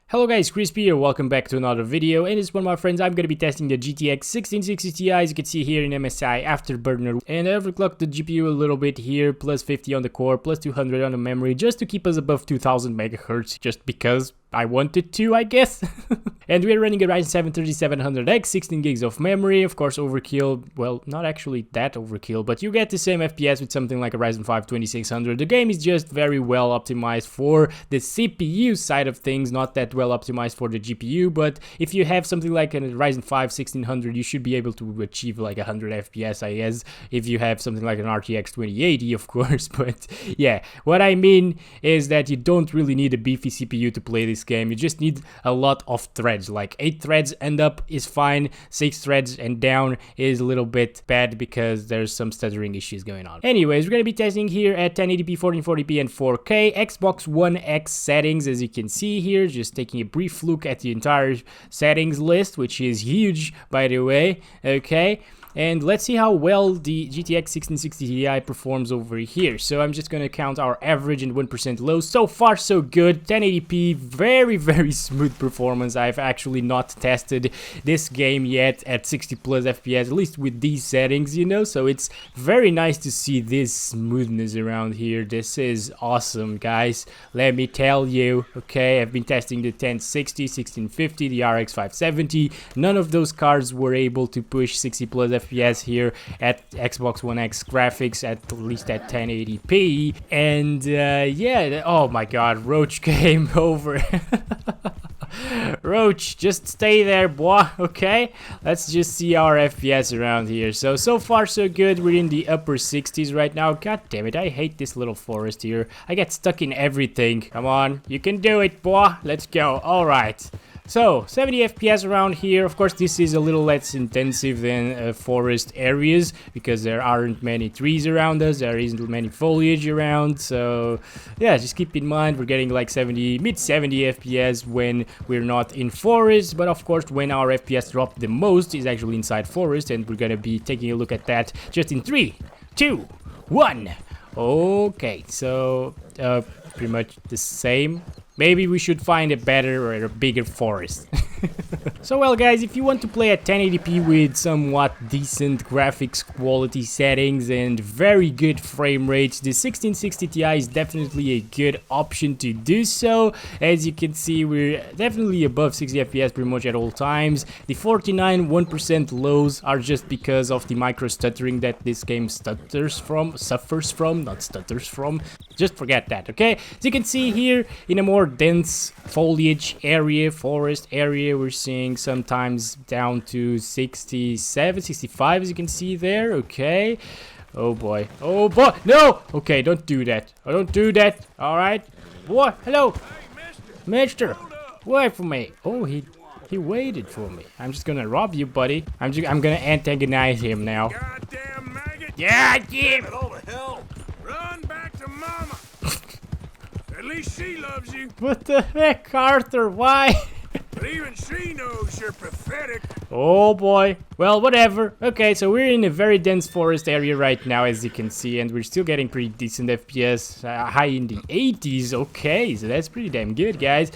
Hello guys, Crispy here, welcome back to another video, and this one, my friends, I'm gonna be testing the GTX 1660 Ti, as you can see here in MSI Afterburner, and I overclocked the GPU a little bit here, plus 50 on the core, plus 200 on the memory, just to keep us above 2000 MHz, just because I wanted to, I guess. And we're running a Ryzen 7 3700X, 16 gigs of memory, of course overkill, well, not actually that overkill, but you get the same FPS with something like a Ryzen 5 2600. The game is just very well optimized for the CPU side of things, not that well optimized for the GPU, but if you have something like a Ryzen 5 1600, you should be able to achieve like 100 FPS, I guess, if you have something like an RTX 2080, of course. But yeah, what I mean is that you don't really need a beefy CPU to play this game. You just need a lot of threads, like 8 threads and up is fine, 6 threads and down is a little bit bad because there's some stuttering issues going on. Anyways, we're gonna be testing here at 1080p, 1440p and 4K, Xbox One X settings, as you can see here, just taking a brief look at the entire settings list, which is huge, by the way. Okay, and let's see how well the GTX 1660 Ti performs over here. So I'm just gonna count our average and 1% low. So far so good, 1080p, very smooth performance. I've actually not tested this game yet at 60 plus FPS, at least with these settings, you know, so it's very nice to see this smoothness around here. This is awesome, guys, let me tell you. Okay, I've been testing the 1060, 1650, the RX 570. None of those cards were able to push 60 plus FPS here at Xbox One X graphics, at least at 1080p. And yeah, oh my god, Roach came over. Roach, just stay there, boy. Okay, let's just see our FPS around here. So far so good. We're in the upper 60s right now. God damn it, I hate this little forest here. I get stuck in everything. Come on, you can do it, boy. Let's go. All right, so 70 FPS around here. Of course, this is a little less intensive than forest areas because there aren't many trees around us, there isn't many foliage around. So yeah, just keep in mind we're getting like mid 70 FPS when we're not in forest, but of course when our FPS drop the most is actually inside forest, and we're gonna be taking a look at that just in 3, 2, 1. Okay, so pretty much the same. Maybe we should find a better or a bigger forest. So well guys, if you want to play at 1080p with somewhat decent graphics quality settings and very good frame rates, the 1660 Ti is definitely a good option to do so. As you can see, we're definitely above 60 FPS pretty much at all times. The 49 1% lows are just because of the micro stuttering that this game suffers from, not stutters from. Just forget that, okay? As you can see here, in a more dense foliage area, forest area, we're seeing sometimes down to 67, 65, as you can see there. Okay, oh boy, no. Okay, don't do that, don't do that. All right, boy, hello. Hey, mister, wait for me. Oh, he waited for me. I'm just gonna rob you, buddy. I'm gonna antagonize him now. Goddamn maggot. Yeah, Jim. What the hell? Run back to mama. At least she loves you. What the heck, Arthur? Why? But even she knows you're pathetic. Oh boy. Well, whatever. Okay, so we're in a very dense forest area right now, as you can see, and we're still getting pretty decent FPS, high in the 80s. Okay, so that's pretty damn good, guys.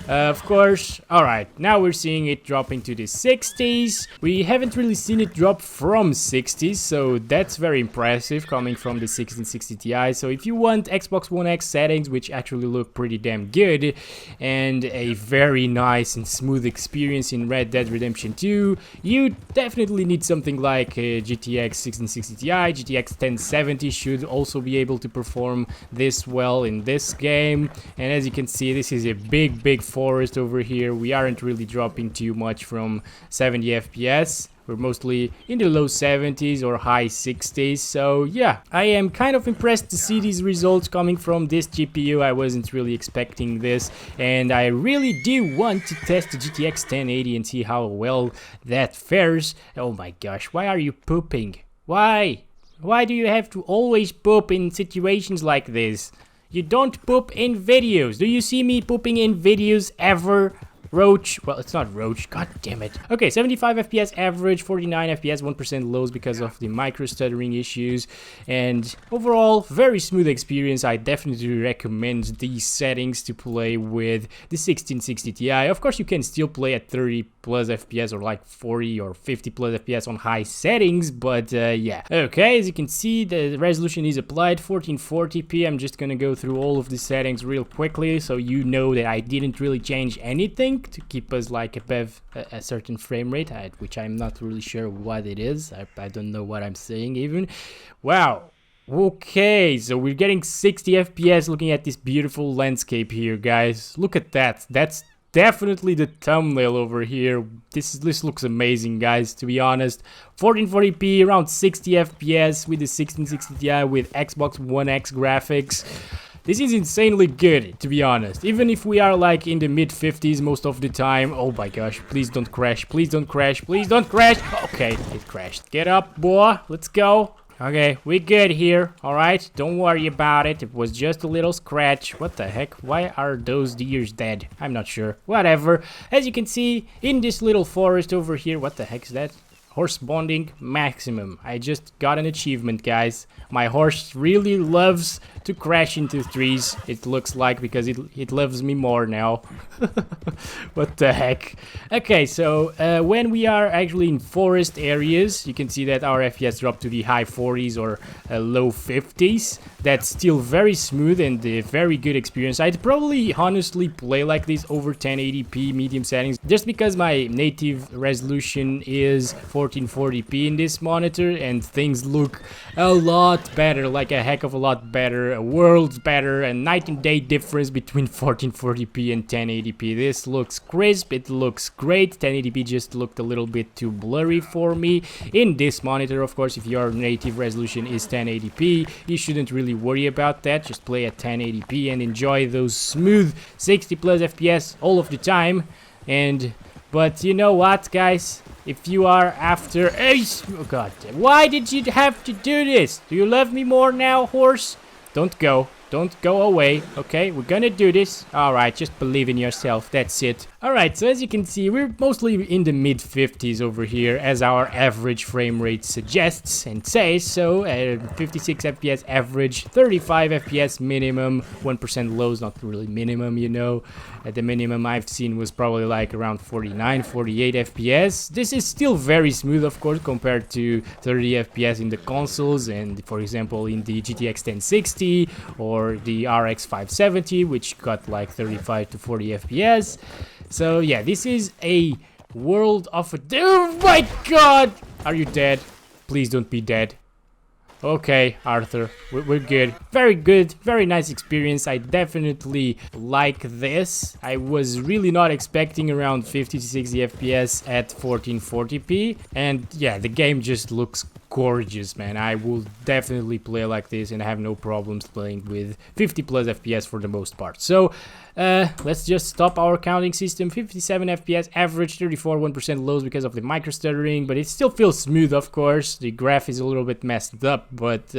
Of course. All right, now we're seeing it dropping to the 60s. We haven't really seen it drop from 60s, so that's very impressive coming from the 1660 Ti. So if you want Xbox One X settings, which actually look pretty damn good, and a very nice and smooth experience in Red Dead Redemption 2, you definitely need something like a GTX 1660 Ti. GTX 1070 should also be able to perform this well in this game. And as you can see, this is a big forest over here. We aren't really dropping too much from 70 FPS. We're mostly in the low 70s or high 60s. So yeah, I am kind of impressed to see these results coming from this GPU. I wasn't really expecting this, and I really do want to test the GTX 1080 and see how well that fares. Oh my gosh, why are you pooping? Why do you have to always poop in situations like this? You don't poop in videos. Do you see me pooping in videos ever? Roach. Well, it's not Roach. God damn it. Okay, 75 FPS average, 49 FPS, 1% lows because of the micro stuttering issues. And overall, very smooth experience. I definitely recommend these settings to play with the 1660 Ti. Of course, you can still play at 30 plus FPS or like 40 or 50 plus FPS on high settings, but yeah. Okay, as you can see, the resolution is applied 1440p. I'm just gonna go through all of the settings real quickly so you know that I didn't really change anything to keep us like above a certain frame rate, which I'm not really sure what it is. I don't know what I'm saying even. Wow. Okay, so we're getting 60 FPS looking at this beautiful landscape here, guys. Look at that. That's definitely the thumbnail over here. This looks amazing, guys, to be honest. 1440p, around 60 FPS with the 1660 Ti with Xbox One X graphics. This is insanely good, to be honest. Even if we are like in the mid 50s most of the time. Oh my gosh, please don't crash, please don't crash, please don't crash. Okay, it crashed. Get up, boy, let's go. Okay, we're good here, alright? Don't worry about it, it was just a little scratch. What the heck? Why are those deers dead? I'm not sure. Whatever. As you can see, in this little forest over here, what the heck is that? Horse bonding maximum. I just got an achievement, guys. My horse really loves to crash into trees, it looks like, because it loves me more now. What the heck? Okay, so when we are actually in forest areas, you can see that our FPS dropped to the high 40s or low 50s. That's still very smooth and a very good experience. I'd probably honestly play like this over 1080p medium settings, just because my native resolution is 1440p in this monitor and things look a lot better, like a heck of a lot better, a world better, a night and day difference between 1440p and 1080p. This looks crisp, it looks great. 1080p just looked a little bit too blurry for me in this monitor. Of course, if your native resolution is 1080p, you shouldn't really worry about that. Just play at 1080p and enjoy those smooth 60 plus FPS all of the time. But you know what, guys? If you are after... Oh god, why did you have to do this? Do you love me more now, horse? Don't go. Don't go away, okay? We're gonna do this. Alright, just believe in yourself, that's it. Alright, so as you can see, we're mostly in the mid 50s over here, as our average frame rate suggests and says. So, 56 FPS average, 35 FPS minimum, 1% lows, not really minimum, you know. The minimum I've seen was probably like around 49, 48 FPS. This is still very smooth, of course, compared to 30 FPS in the consoles and, for example, in the GTX 1060 or the RX 570, which got like 35 to 40 FPS. So yeah, this is a world of oh my god! Are you dead? Please don't be dead. Okay, Arthur, we're good. Very good, very nice experience. I definitely like this. I was really not expecting around 50 to 60 FPS at 1440p. And yeah, the game just looks gorgeous, man. I will definitely play like this and have no problems playing with 50 plus FPS for the most part. So let's just stop our counting system. 57 FPS average, 34, 1% lows because of the micro stuttering, but it still feels smooth, of course. The graph is a little bit messed up, but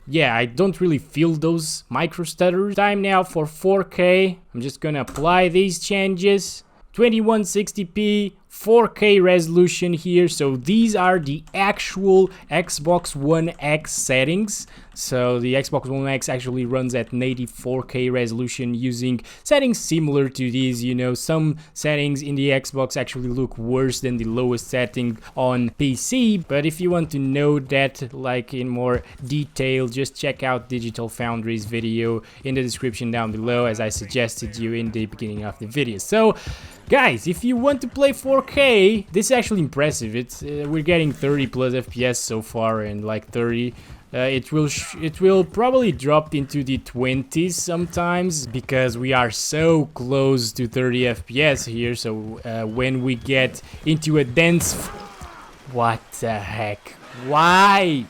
yeah, I don't really feel those micro stutters. Time now for 4K. I'm just gonna apply these changes. 2160p 4K resolution here. So these are the actual Xbox One X settings. So the Xbox One X actually runs at native 4K resolution using settings similar to these. You know, some settings in the Xbox actually look worse than the lowest setting on PC. But if you want to know that like in more detail, just check out Digital Foundry's video in the description down below, as I suggested you in the beginning of the video. So guys, if you want to play 4K, this is actually impressive. It's we're getting 30 plus FPS so far, and like 30. It will probably drop into the 20s sometimes because we are so close to 30 FPS here. So when we get into a dense, what the heck? Why?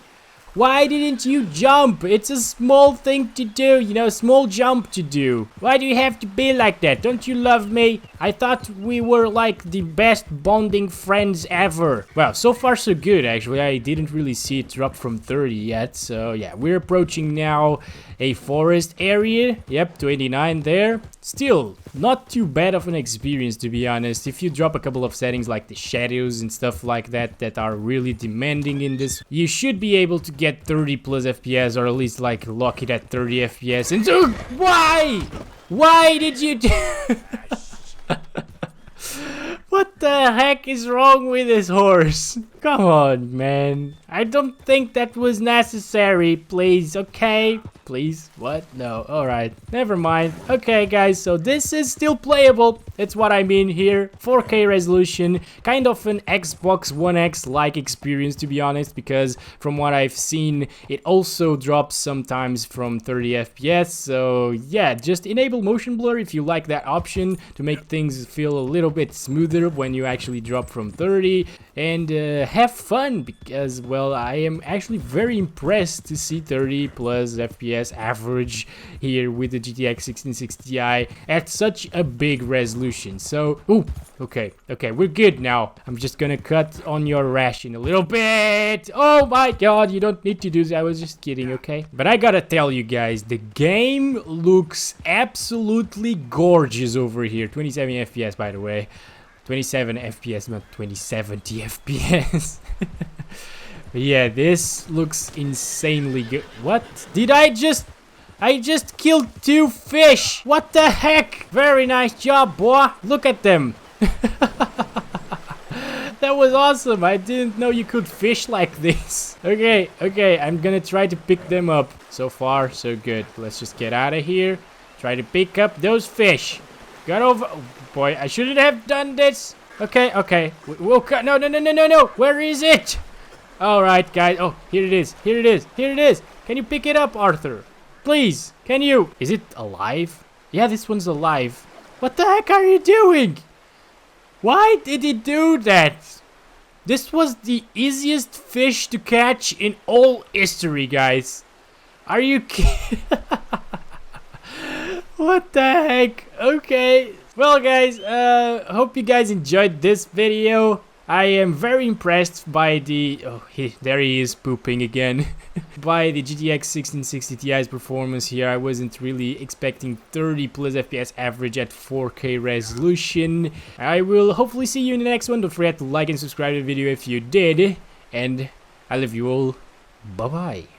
Why didn't you jump? It's a small thing to do, you know, small jump to do. Why do you have to be like that? Don't you love me? I thought we were like the best bonding friends ever. Well, so far so good, actually. I didn't really see it drop from 30 yet. So yeah, we're approaching now a forest area. Yep, 29 there. Still, not too bad of an experience, to be honest. If you drop a couple of settings like the shadows and stuff like that that are really demanding in this, you should be able to get 30 plus FPS, or at least like lock it at 30 FPS. And so, why? Why did you do... What the heck is wrong with this horse? Come on, man. I don't think that was necessary, please, okay? Please? What? No. Alright. Never mind. Okay, guys, so this is still playable. That's what I mean here. 4K resolution. Kind of an Xbox One X-like experience, to be honest, because from what I've seen, it also drops sometimes from 30 FPS. So, yeah, just enable motion blur if you like that option to make things feel a little bit smoother when you actually drop from 30. And have fun, because, well, I am actually very impressed to see 30 plus FPS average here with the GTX 1660i at such a big resolution. So, ooh, okay, we're good now. I'm just gonna cut on your ration a little bit. Oh my god, you don't need to do that. I was just kidding, okay? But I gotta tell you guys, the game looks absolutely gorgeous over here. 27 FPS, by the way. 27 FPS, not 2070 FPS. But yeah, this looks insanely good. What? Did I just killed 2 fish. What the heck? Very nice job, boy. Look at them. That was awesome. I didn't know you could fish like this. Okay, I'm gonna try to pick them up. So far, so good. Let's just get out of here. Try to pick up those fish. Got over. Oh, boy, I shouldn't have done this. Okay. We'll cut. No. Where is it? All right, guys. Oh, here it is. Can you pick it up, Arthur? Please, can you? Is it alive? Yeah, this one's alive. What the heck are you doing? Why did it do that? This was the easiest fish to catch in all history, guys. Are you kidding? What the heck? Okay. Well, guys, hope you guys enjoyed this video. I am very impressed by the... Oh, there he is pooping again. By the GTX 1660 Ti's performance here. I wasn't really expecting 30 plus FPS average at 4K resolution. I will hopefully see you in the next one. Don't forget to like and subscribe to the video if you did. And I love you all. Bye-bye.